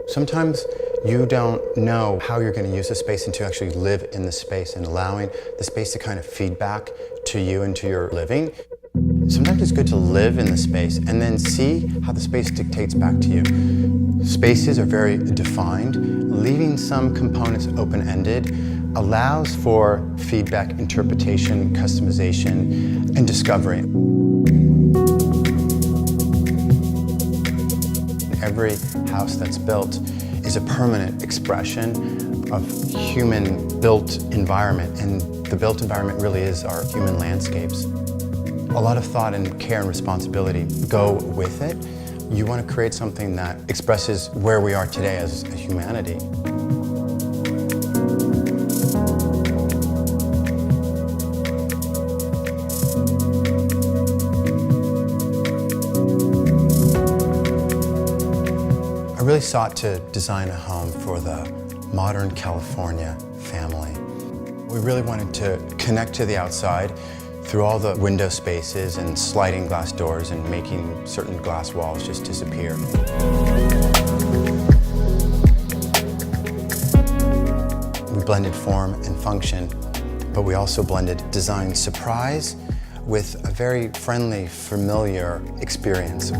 Sometimes you don't know how you're going to use the space and to actually live in the space and allowing the space to kind of feed back to you and to your living. Sometimes it's good to live in the space and then see how the space dictates back to you. Spaces are very defined. Leaving some components open-ended allows for feedback, interpretation, customization, and discovery. Every house that's built is a permanent expression of human-built environment, and the built environment really is our human landscapes. A lot of thought and care and responsibility go with it. You want to create something that expresses where we are today as a humanity. I really sought to design a home for the modern California family. We really wanted to connect to the outside through all the window spaces and sliding glass doors and making certain glass walls just disappear. We blended form and function, but we also blended design surprise with a very friendly, familiar experience.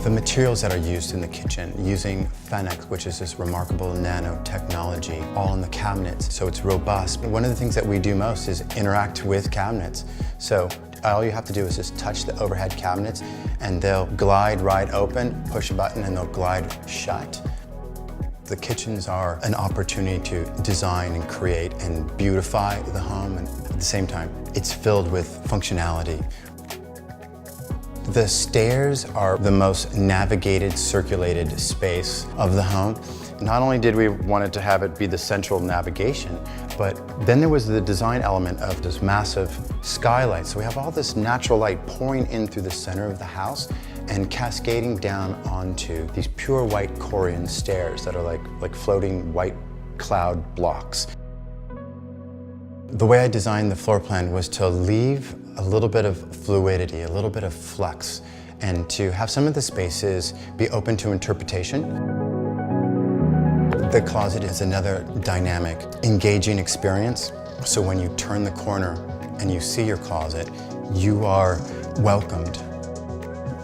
The materials that are used in the kitchen, using Phoenix, which is this remarkable nanotechnology, all in the cabinets, so it's robust. One of the things that we do most is interact with cabinets. So all you have to do is just touch the overhead cabinets and they'll glide right open, push a button and they'll glide shut. The kitchens are an opportunity to design and create and beautify the home, and at the same time, it's filled with functionality. The stairs are the most navigated, circulated space of the home. Not only did we want to have it be the central navigation, but then there was the design element of this massive skylight. So we have all this natural light pouring in through the center of the house and cascading down onto these pure white Korean stairs that are like floating white cloud blocks. The way I designed the floor plan was to leave a little bit of fluidity, a little bit of flex, and to have some of the spaces be open to interpretation. The closet is another dynamic, engaging experience. So when you turn the corner and you see your closet, you are welcomed.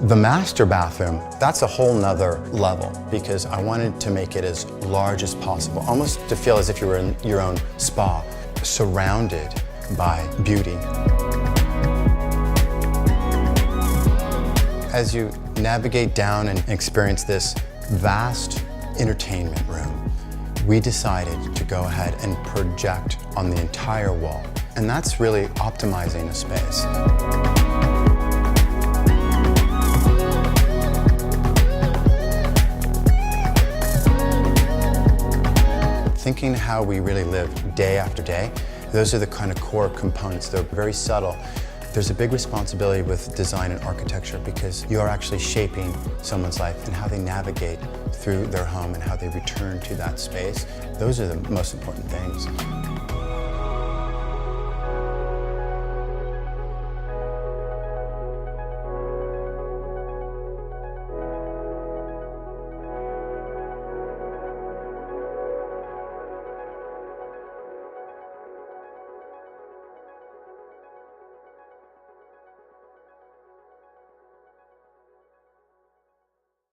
The master bathroom, that's a whole nother level because I wanted to make it as large as possible, almost to feel as if you were in your own spa, surrounded by beauty. As you navigate down and experience this vast entertainment room, we decided to go ahead and project on the entire wall. And that's really optimizing a space. Thinking how we really live day after day, those are the kind of core components. They're very subtle. There's a big responsibility with design and architecture because you are actually shaping someone's life and how they navigate through their home and how they return to that space. Those are the most important things.